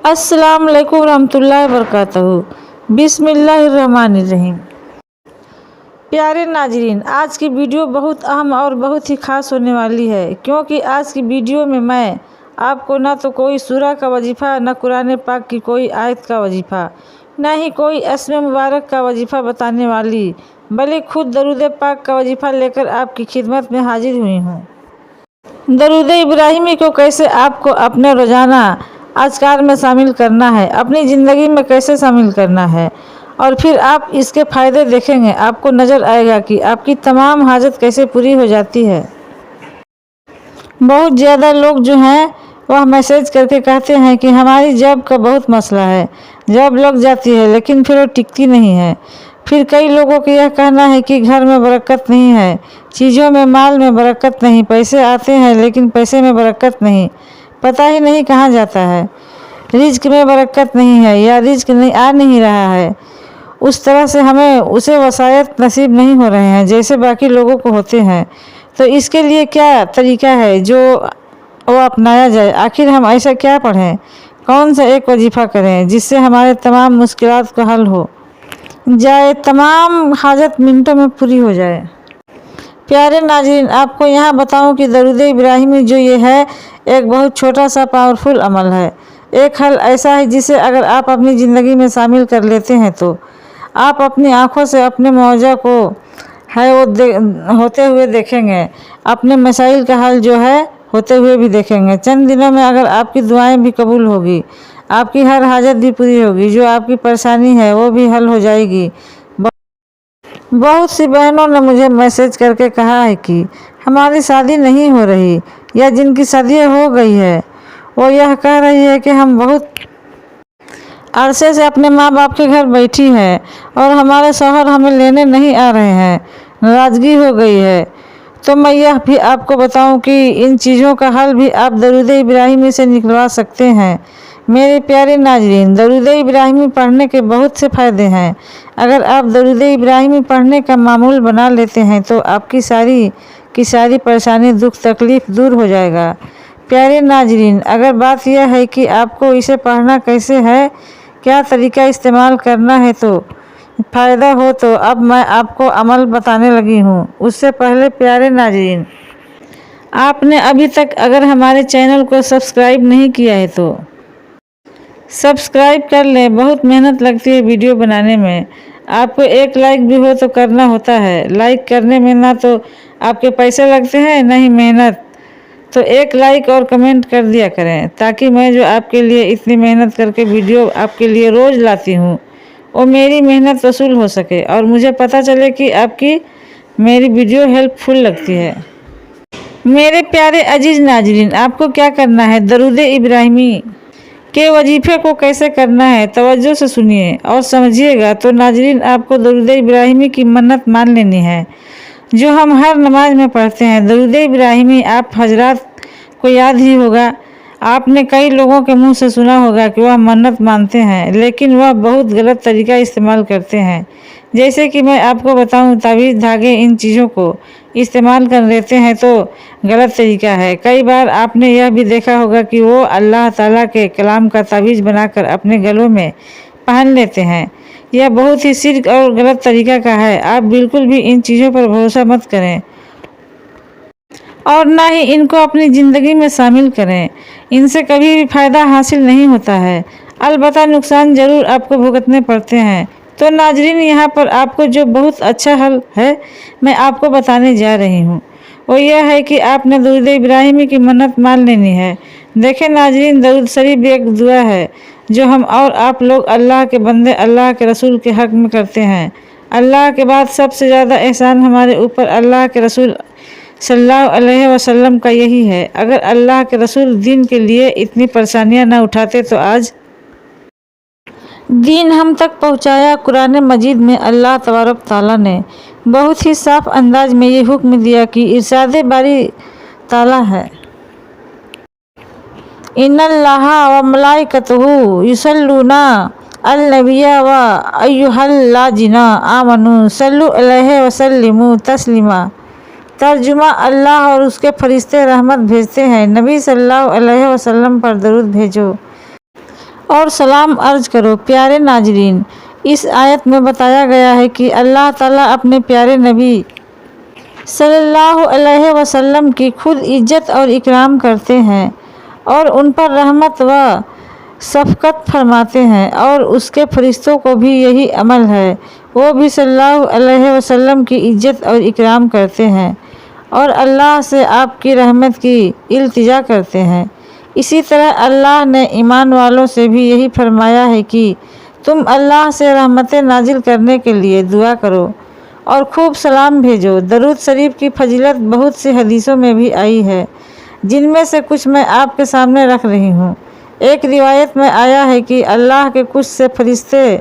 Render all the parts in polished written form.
السلام علیکم ورحمۃ اللہ وبرکاتہ۔ بسم اللہ الرحمن الرحیم۔ پیارے ناظرین، آج کی ویڈیو بہت اہم اور بہت ہی خاص ہونے والی ہے، کیونکہ آج کی ویڈیو میں آپ کو نہ تو کوئی سورہ کا وظیفہ، نہ قرآن پاک کی کوئی آیت کا وظیفہ، نہ ہی کوئی اسم مبارک کا وظیفہ بتانے والی، بلکہ خود درود پاک کا وظیفہ لے کر آپ کی خدمت میں حاضر ہوئی ہوں۔ درود ابراہیمی کو کیسے آپ کو اپنے روزانہ اذکار میں شامل کرنا ہے، اپنی زندگی میں کیسے شامل کرنا ہے، اور پھر آپ اس کے فائدے دیکھیں گے، آپ کو نظر آئے گا کہ آپ کی تمام حاجت کیسے پوری ہو جاتی ہے۔ بہت زیادہ لوگ جو ہیں وہ میسج کر کے کہتے ہیں کہ ہماری جاب کا بہت مسئلہ ہے، جاب لگ جاتی ہے لیکن پھر وہ ٹکتی نہیں ہے۔ پھر کئی لوگوں کا یہ کہنا ہے کہ گھر میں برکت نہیں ہے، چیزوں میں، مال میں برکت نہیں، پیسے آتے ہیں لیکن پیسے میں برکت نہیں، پتہ ہی نہیں کہاں جاتا ہے، رزق میں برکت نہیں ہے یا رزق آ نہیں رہا ہے، اس طرح سے ہمیں اسے وسائط نصیب نہیں ہو رہے ہیں جیسے باقی لوگوں کو ہوتے ہیں۔ تو اس کے لیے کیا طریقہ ہے جو وہ اپنایا جائے؟ آخر ہم ایسا کیا پڑھیں، کون سا ایک وظیفہ کریں جس سے ہمارے تمام مشکلات کا حل ہو جائے، تمام حاجت منٹوں میں پوری ہو جائے؟ پیارے ناظرین، آپ کو یہاں بتاؤں کہ درود ابراہیمی جو یہ ہے ایک بہت چھوٹا سا پاورفل عمل ہے، ایک حل ایسا ہے جسے اگر آپ اپنی زندگی میں شامل کر لیتے ہیں تو آپ اپنی آنکھوں سے اپنے معجزہ کو ہوتے ہوئے دیکھیں گے، اپنے مسائل کا حل جو ہے ہوتے ہوئے بھی دیکھیں گے۔ چند دنوں میں اگر آپ کی دعائیں بھی قبول ہوگی، آپ کی ہر حاجت بھی پوری ہوگی، جو آپ کی پریشانی ہے وہ بھی حل ہو جائے گی۔ بہت سی بہنوں نے مجھے میسج کر کے کہا ہے کہ ہماری شادی نہیں ہو رہی، یا جن کی شادی ہو گئی ہے وہ یہ کہہ رہی ہے کہ ہم بہت عرصے سے اپنے ماں باپ کے گھر بیٹھی ہیں اور ہمارے شوہر ہمیں لینے نہیں آ رہے ہیں، ناراضگی ہو گئی ہے۔ تو میں یہ بھی آپ کو بتاؤں کہ ان چیزوں کا حل بھی آپ درود ابراہیمی سے نکلوا سکتے ہیں۔ میرے پیارے ناظرین، درود ابراہیمی پڑھنے کے بہت سے فائدے ہیں۔ اگر آپ درود ابراہیمی پڑھنے کا معمول بنا لیتے ہیں تو آپ کی ساری پریشانی، دکھ، تکلیف دور ہو جائے گا۔ پیارے ناظرین، اگر بات یہ ہے کہ آپ کو اسے پڑھنا کیسے ہے، کیا طریقہ استعمال کرنا ہے تو فائدہ ہو، تو اب میں آپ کو عمل بتانے لگی ہوں۔ اس سے پہلے پیارے ناظرین، آپ نے ابھی تک اگر ہمارے چینل کو سبسکرائب نہیں کیا ہے تو سبسکرائب کر لیں، بہت محنت لگتی ہے ویڈیو بنانے میں، آپ کو ایک لائک بھی ہو تو کرنا ہوتا ہے، لائک کرنے میں نہ تو آپ کے پیسے لگتے ہیں نہ ہی محنت، تو ایک لائک اور کمنٹ کر دیا کریں تاکہ میں جو آپ کے لیے اتنی محنت کر کے ویڈیو آپ کے لیے روز لاتی ہوں وہ میری محنت وصول ہو سکے اور مجھے پتہ چلے کہ آپ کی میری ویڈیو ہیلپ فل لگتی ہے۔ میرے پیارے عزیز ناظرین، آپ کو کیا کرنا ہے، درود ابراہیمی کے وظیفے کو کیسے کرنا ہے توجہ سے سنیے اور سمجھیے گا۔ تو ناظرین، آپ کو درود ابراہیمی کی منت مان لینی ہے جو ہم ہر نماز میں پڑھتے ہیں۔ درود ابراہیمی آپ حضرات کو یاد ہی ہوگا، آپ نے کئی لوگوں کے منہ سے سنا ہوگا کہ وہ منت مانتے ہیں لیکن وہ بہت غلط طریقہ استعمال کرتے ہیں۔ جیسے کہ میں آپ کو بتاؤں، تعویذ، دھاگے، ان چیزوں کو استعمال کر لیتے ہیں تو غلط طریقہ ہے۔ کئی بار آپ نے یہ بھی دیکھا ہوگا کہ وہ اللہ تعالیٰ کے کلام کا تعویذ بنا کر اپنے گلوں میں پہن لیتے ہیں، یہ بہت ہی شرک اور غلط طریقہ کا ہے۔ آپ بالکل بھی ان چیزوں پر بھروسہ مت کریں اور نہ ہی ان کو اپنی زندگی میں شامل کریں، ان سے کبھی بھی فائدہ حاصل نہیں ہوتا ہے، البتہ نقصان ضرور آپ کو بھگتنے پڑتے ہیں۔ تو ناظرین، یہاں پر آپ کو جو بہت اچھا حل ہے میں آپ کو بتانے جا رہی ہوں، وہ یہ ہے کہ آپ نے درود ابراہیمی کی منت مان لینی ہے۔ دیکھیں ناظرین، درود شریف ایک دعا ہے جو ہم اور آپ لوگ اللہ کے بندے اللہ کے رسول کے حق میں کرتے ہیں۔ اللہ کے بعد سب سے زیادہ احسان ہمارے اوپر اللہ کے رسول صلی اللہ علیہ وسلم کا یہی ہے۔ اگر اللہ کے رسول دین کے لیے اتنی پریشانیاں نہ اٹھاتے تو آج دین ہم تک پہنچایا۔ قرآن مجید میں اللہ تبارک تعالیٰ نے بہت ہی صاف انداز میں یہ حکم دیا کہ ارشاد باری تعالیٰ ہے، ان اللہ و ملائکتہ یصلون علی النبی و ایھا الذین آمنوا صلوا علیہ وسلموا تسلیما۔ ترجمہ: اللہ اور اس کے فرشتے رحمت بھیجتے ہیں، نبی صلی اللہ علیہ وسلم پر درود بھیجو اور سلام عرض کرو۔ پیارے ناظرین، اس آیت میں بتایا گیا ہے کہ اللہ تعالیٰ اپنے پیارے نبی صلی اللہ علیہ وسلم کی خود عزت اور اکرام کرتے ہیں اور ان پر رحمت و شفقت فرماتے ہیں، اور اس کے فرشتوں کو بھی یہی عمل ہے، وہ بھی صلی اللہ علیہ وسلم کی عزت اور اکرام کرتے ہیں اور اللہ سے آپ کی رحمت کی التجا کرتے ہیں۔ اسی طرح اللہ نے ایمان والوں سے بھی یہی فرمایا ہے کہ تم اللہ سے رحمتیں نازل کرنے کے لیے دعا کرو اور خوب سلام بھیجو۔ درود شریف کی فضیلت بہت سی حدیثوں میں بھی آئی ہے، جن میں سے کچھ میں آپ کے سامنے رکھ رہی ہوں۔ ایک روایت میں آیا ہے کہ اللہ کے کچھ سے فرشتے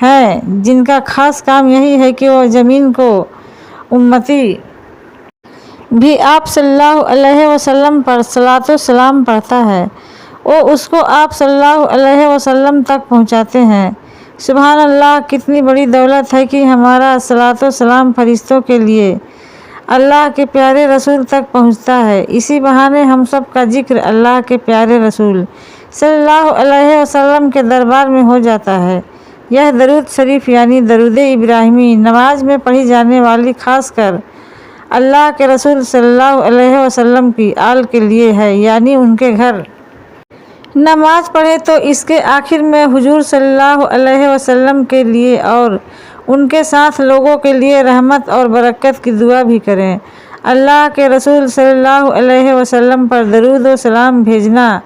ہیں جن کا خاص کام یہی ہے کہ وہ زمین کو امتی بھی آپ صلی اللہ علیہ وسلم پر صلاۃ و سلام پڑھتا ہے، وہ اس کو آپ صلی اللہ علیہ وسلم تک پہنچاتے ہیں۔ سبحان اللہ، کتنی بڑی دولت ہے کہ ہمارا صلاۃ و سلام فرشتوں کے لیے اللہ کے پیارے رسول تک پہنچتا ہے۔ اسی بہانے ہم سب کا ذکر اللہ کے پیارے رسول صلی اللہ علیہ وسلم کے دربار میں ہو جاتا ہے۔ یہ درود شریف یعنی درود ابراہیمی نماز میں پڑھی جانے والی خاص کر اللہ کے رسول صلی اللہ علیہ وسلم کی آل کے لیے ہے، یعنی ان کے گھر نماز پڑھیں تو اس کے آخر میں حضور صلی اللہ علیہ وسلم کے لیے اور ان کے ساتھ لوگوں کے لیے رحمت اور برکت کی دعا بھی کریں۔ اللہ کے رسول صلی اللہ علیہ وسلم پر درود و سلام بھیجنا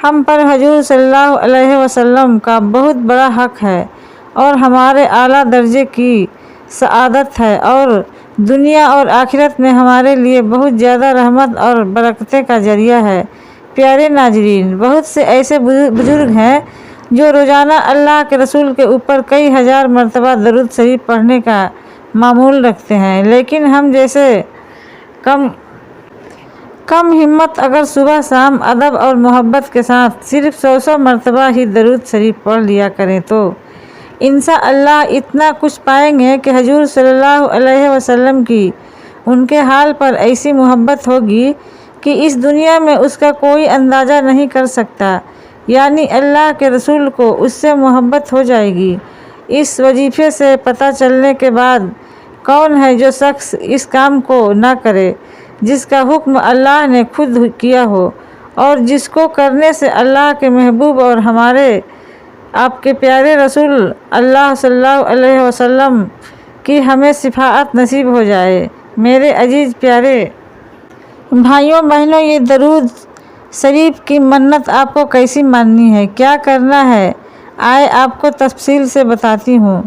ہم پر حضور صلی اللہ علیہ وسلم کا بہت بڑا حق ہے اور ہمارے اعلیٰ درجے کی سعادت ہے، اور دنیا اور آخرت میں ہمارے لیے بہت زیادہ رحمت اور برکتیں کا ذریعہ ہے۔ پیارے ناظرین، بہت سے ایسے بزرگ ہیں جو روزانہ اللہ کے رسول کے اوپر کئی ہزار مرتبہ درود شریف پڑھنے کا معمول رکھتے ہیں، لیکن ہم جیسے کم ہمت اگر صبح شام ادب اور محبت کے ساتھ صرف 100 مرتبہ ہی درود شریف پڑھ لیا کریں تو انشاءاللہ اتنا کچھ پائیں گے کہ حضور صلی اللہ علیہ وسلم کی ان کے حال پر ایسی محبت ہوگی کہ اس دنیا میں اس کا کوئی اندازہ نہیں کر سکتا، یعنی اللہ کے رسول کو اس سے محبت ہو جائے گی۔ اس وظیفے سے پتہ چلنے کے بعد کون ہے جو شخص اس کام کو نہ کرے جس کا حکم اللہ نے خود کیا ہو اور جس کو کرنے سے اللہ کے محبوب اور ہمارے آپ کے پیارے رسول اللہ صلی اللہ علیہ وسلم کی ہمیں شفاعت نصیب ہو جائے۔ میرے عزیز پیارے بھائیوں بہنوں، یہ درود شریف کی منت آپ کو کیسی ماننی ہے، کیا کرنا ہے، آئے آپ کو تفصیل سے بتاتی ہوں،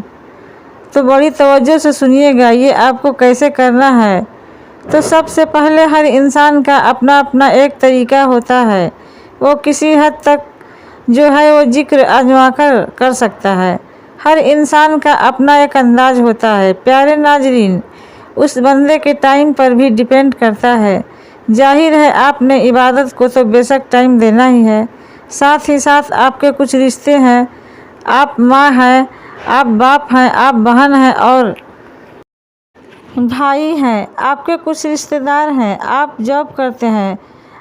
تو بڑی توجہ سے سنیے گا۔ یہ آپ کو کیسے کرنا ہے، تو سب سے پہلے ہر انسان کا اپنا اپنا ایک طریقہ ہوتا ہے، وہ کسی حد تک جو ہے وہ ذکر آزما کر سکتا ہے۔ ہر انسان کا اپنا ایک انداز ہوتا ہے۔ پیارے ناظرین، اس بندے کے ٹائم پر بھی ڈیپینڈ کرتا ہے۔ ظاہر ہے آپ نے عبادت کو تو بے شک ٹائم دینا ہی ہے، ساتھ ہی ساتھ آپ کے کچھ رشتے ہیں، آپ ماں ہیں، آپ باپ ہیں، آپ بہن ہیں اور بھائی ہیں، آپ کے کچھ رشتے دار ہیں، آپ جاب کرتے ہیں،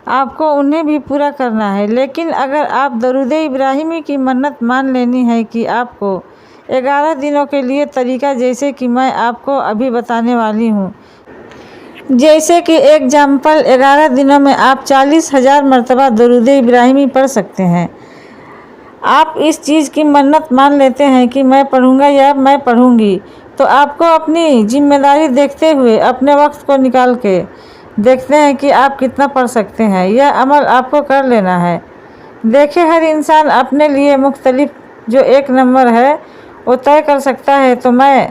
آپ کو انہیں بھی پورا کرنا ہے۔ لیکن اگر آپ درود ابراہیمی کی منت مان لینی ہے کہ آپ کو 11 دنوں کے لیے طریقہ جیسے کہ میں آپ کو ابھی بتانے والی ہوں، جیسے کہ ایگزامپل 11 دنوں میں آپ 40,000 مرتبہ درود ابراہیمی پڑھ سکتے ہیں۔ آپ اس چیز کی منت مان لیتے ہیں کہ میں پڑھوں گا یا میں پڑھوں گی، تو آپ کو اپنی ذمہ داری دیکھتے ہوئے اپنے وقت کو نکال کے دیکھتے ہیں کہ آپ کتنا پڑھ سکتے ہیں۔ یہ عمل آپ کو کر لینا ہے۔ دیکھیں، ہر انسان اپنے لیے مختلف جو ایک نمبر ہے وہ طے کر سکتا ہے۔ تو میں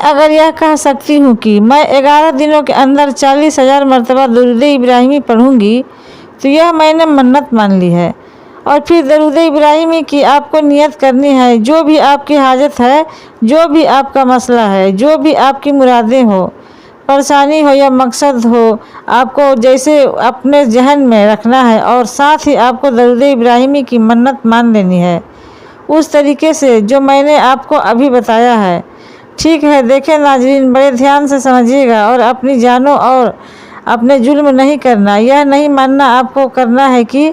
اگر یہ کہہ سکتی ہوں کہ میں 11 دنوں کے اندر 40,000 مرتبہ درود ابراہیمی پڑھوں گی، تو یہ میں نے منت مان لی ہے۔ اور پھر درود ابراہیمی کی آپ کو نیت کرنی ہے۔ جو بھی آپ کی حاجت ہے، جو بھی آپ کا مسئلہ ہے، جو بھی آپ کی مرادیں ہو، پریشانی ہو یا مقصد ہو، آپ کو جیسے اپنے ذہن میں رکھنا ہے اور ساتھ ہی آپ کو درود ابراہیمی کی منت مان لینی ہے اس طریقے سے جو میں نے آپ کو ابھی بتایا ہے۔ ٹھیک ہے، دیکھیں ناظرین، بڑے دھیان سے سمجھیے گا اور اپنی جانوں اور اپنے ظلم نہیں کرنا۔ یہ نہیں ماننا آپ کو کرنا ہے کہ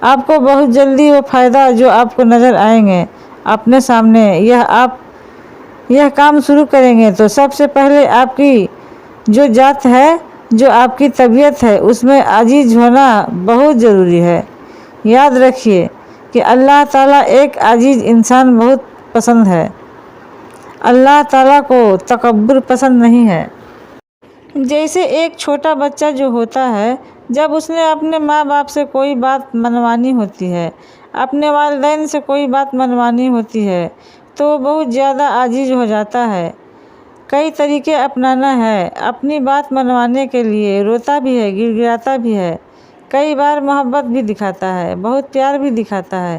آپ کو بہت جلدی وہ فائدہ جو آپ کو نظر آئیں گے اپنے سامنے، آپ یہ کام شروع کریں گے تو سب سے پہلے آپ کی جو ذات ہے، جو آپ کی طبیعت ہے، اس میں عاجز ہونا بہت ضروری ہے۔ یاد رکھیے کہ اللہ تعالیٰ ایک عاجز انسان بہت پسند ہے۔ اللہ تعالیٰ کو تکبر پسند نہیں ہے۔ جیسے ایک چھوٹا بچہ جو ہوتا ہے، جب اس نے اپنے ماں باپ سے کوئی بات منوانی ہوتی ہے، اپنے والدین سے کوئی بات منوانی ہوتی ہے تو وہ بہت زیادہ عاجز ہو جاتا ہے۔ کئی طریقے اپنانا ہے اپنی بات منوانے کے لیے، روتا بھی ہے، گر گراتا بھی ہے، کئی بار محبت بھی دکھاتا ہے، بہت پیار بھی دکھاتا ہے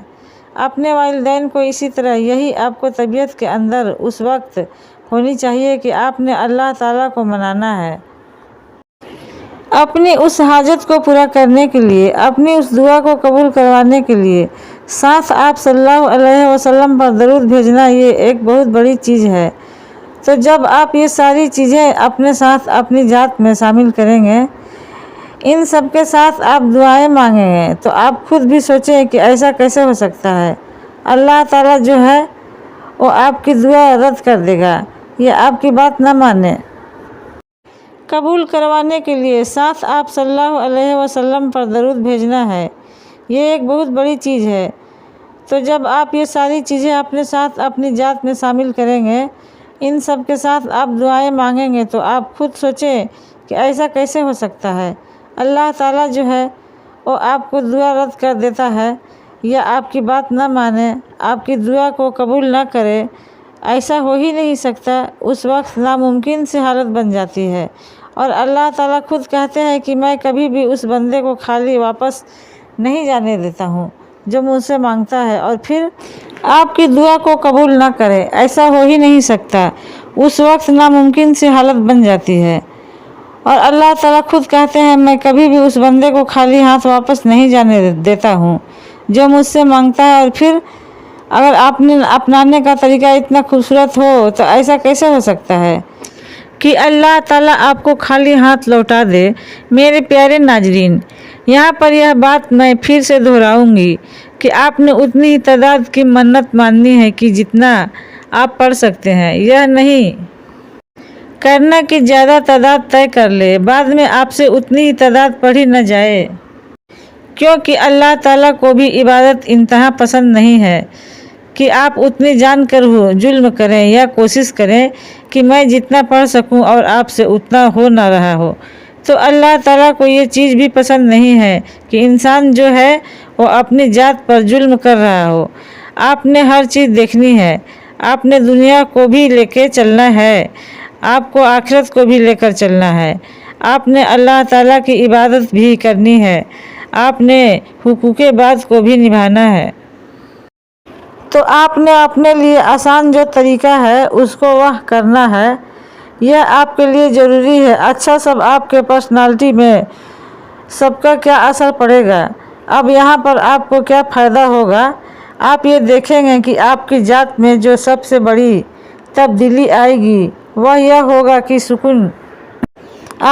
اپنے والدین کو۔ اسی طرح یہی آپ کو طبیعت کے اندر اس وقت ہونی چاہیے کہ آپ نے اللہ تعالیٰ کو منانا ہے، اپنی اس حاجت کو پورا کرنے کے لیے، اپنی اس دعا کو قبول کروانے کے لیے۔ ساتھ آپ صلی اللہ علیہ وسلم پر درود بھیجنا یہ ایک بہت بڑی چیز ہے۔ تو جب آپ یہ ساری چیزیں اپنے ساتھ اپنی ذات میں شامل کریں گے، ان سب کے ساتھ آپ دعائیں مانگیں گے، تو آپ خود بھی سوچیں کہ ایسا کیسے ہو سکتا ہے۔ اللہ تعالیٰ جو ہے وہ آپ کی دعا رد کر دے گا یا آپ کی بات نہ مانے۔ قبول کروانے کے لیے ساتھ آپ صلی اللہ علیہ وسلم پر درود بھیجنا ہے، یہ ایک بہت بڑی چیز ہے۔ تو جب آپ یہ ساری چیزیں اپنے ساتھ اپنی ذات میں شامل کریں گے، ان سب کے ساتھ آپ دعائیں مانگیں گے، تو آپ خود سوچیں کہ ایسا کیسے ہو سکتا ہے۔ اللہ تعالیٰ جو ہے وہ آپ کو دعا رد کر دیتا ہے یا آپ کی بات نہ مانے، آپ کی دعا کو قبول نہ کرے، ایسا ہو ہی نہیں سکتا۔ اس وقت ناممکن سی حالت بن جاتی ہے، اور اللہ تعالیٰ خود کہتے ہیں کہ میں کبھی بھی اس بندے کو خالی واپس نہیں جانے دیتا ہوں جو مجھ سے مانگتا ہے اور پھر آپ کی دعا کو قبول نہ کرے، ایسا ہو ہی نہیں سکتا۔ اس وقت ناممکن سی حالت بن جاتی ہے، اور اللہ تعالیٰ خود کہتے ہیں میں کبھی بھی اس بندے کو خالی ہاتھ واپس نہیں جانے دیتا ہوں جو مجھ سے مانگتا ہے۔ اور پھر اگر آپ نے اپنانے کا طریقہ اتنا خوبصورت ہو تو ایسا کیسے ہو سکتا ہے کہ اللہ تعالیٰ آپ کو خالی ہاتھ لوٹا دے۔ میرے پیارے ناظرین، یہاں پر یہ بات میں پھر سے دہراؤں گی کہ آپ نے اتنی ہی تعداد کی منت ماننی ہے کہ جتنا آپ پڑھ سکتے ہیں، یہ نہیں کرنا کہ زیادہ تعداد طے کر لے، بعد میں آپ سے اتنی ہی تعداد پڑھی نہ جائے، کیونکہ اللہ تعالیٰ کو بھی عبادت انتہا پسند نہیں ہے کہ آپ اتنی جان کر ظلم کریں یا کوشش کریں کہ میں جتنا پڑھ سکوں اور آپ سے اتنا ہو نہ رہا ہو۔ تو اللہ تعالیٰ کو یہ چیز بھی پسند نہیں ہے کہ انسان جو ہے وہ اپنی ذات پر ظلم کر رہا ہو۔ آپ نے ہر چیز دیکھنی ہے، آپ نے دنیا کو بھی لے کے چلنا ہے، آپ کو آخرت کو بھی لے کر چلنا ہے، آپ نے اللہ تعالیٰ کی عبادت بھی کرنی ہے، آپ نے حقوق بعض کو بھی نبھانا ہے۔ تو آپ نے اپنے لیے آسان جو طریقہ ہے اس کو وہ کرنا ہے، یہ آپ کے لیے ضروری ہے۔ اچھا، سب آپ کے پرسنالٹی میں سب کا کیا اثر پڑے گا؟ اب یہاں پر آپ کو کیا فائدہ ہوگا؟ آپ یہ دیکھیں گے کہ آپ کی ذات میں جو سب سے بڑی تبدیلی آئے گی وہ یہ ہوگا کہ سکون،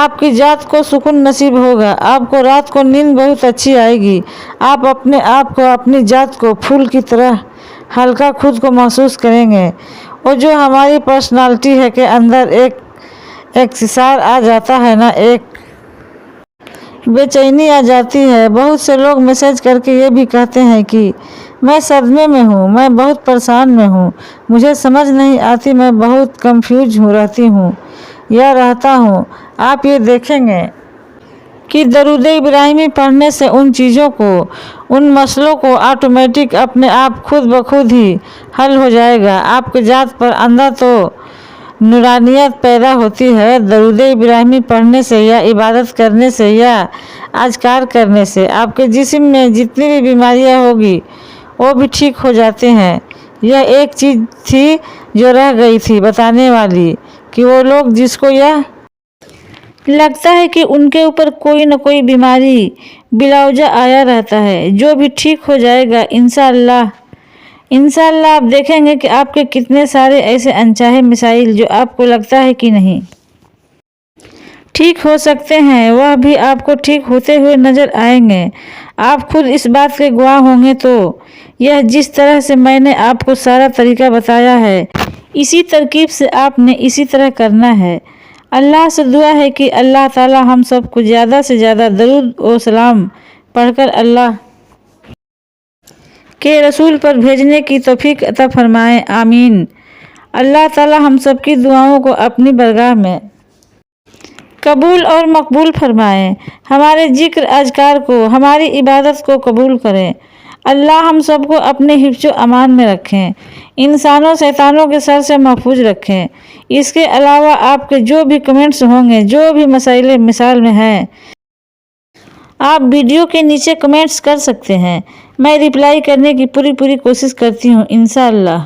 آپ کی ذات کو سکون نصیب ہوگا، آپ کو رات کو نیند بہت اچھی آئے گی، آپ اپنے آپ کو، اپنی ذات کو پھول کی طرح ہلکا خود کو محسوس کریں گے۔ اور جو ہماری پرسنالٹی ہے کے اندر ایک انکسار آ جاتا ہے نا، ایک بے چینی آ جاتی ہے۔ بہت سے لوگ میسج کر کے یہ بھی کہتے ہیں کہ میں صدمے میں ہوں، میں بہت پریشان میں ہوں، مجھے سمجھ نہیں آتی، میں بہت کنفیوز رہتی ہوں یا رہتا ہوں۔ آپ یہ دیکھیں گے کہ درود ابراہیمی پڑھنے سے ان چیزوں کو، ان مسئلوں کو آٹومیٹک اپنے آپ خود بخود ہی حل ہو جائے گا۔ آپ کے ذات پر اندر تو نورانیت پیدا ہوتی ہے درود ابراہیمی پڑھنے سے یا عبادت کرنے سے یا اذکار کرنے سے۔ آپ کے جسم میں جتنی بھی بیماریاں ہوگی وہ بھی ٹھیک ہو جاتے ہیں۔ یہ ایک چیز تھی جو رہ گئی تھی بتانے والی، کہ وہ لوگ جس کو یہ لگتا ہے کہ ان کے اوپر کوئی نہ کوئی بیماری بلا وجہ آیا رہتا ہے، جو بھی ٹھیک ہو جائے گا انشاءاللہ۔ انشاءاللہ آپ دیکھیں گے کہ آپ کے کتنے سارے ایسے انچاہے مسائل جو آپ کو لگتا ہے کہ نہیں ٹھیک ہو سکتے ہیں، وہ بھی آپ کو ٹھیک ہوتے ہوئے نظر آئیں گے۔ آپ خود اس بات کے گواہ ہوں گے۔ تو یہ جس طرح سے میں نے آپ کو سارا طریقہ بتایا ہے، اسی ترکیب سے آپ نے اسی طرح کرنا ہے۔ اللہ سے دعا ہے کہ اللہ تعالی ہم سب کو زیادہ سے زیادہ درود و سلام پڑھ کر اللہ کے رسول پر بھیجنے کی توفیق عطا فرمائے، آمین۔ اللہ تعالی ہم سب کی دعاؤں کو اپنی بارگاہ میں قبول اور مقبول فرمائے، ہمارے ذکر اذکار کو، ہماری عبادت کو قبول کریں۔ اللہ ہم سب کو اپنے حفظ و امان میں رکھیں، انسانوں شیطانوں کے شر سے محفوظ رکھیں۔ اس کے علاوہ آپ کے جو بھی کمنٹس ہوں گے، جو بھی مسائل مثال میں ہیں، آپ ویڈیو کے نیچے کمنٹس کر سکتے ہیں، میں رپلائی کرنے کی پوری کوشش کرتی ہوں، انشاءاللہ۔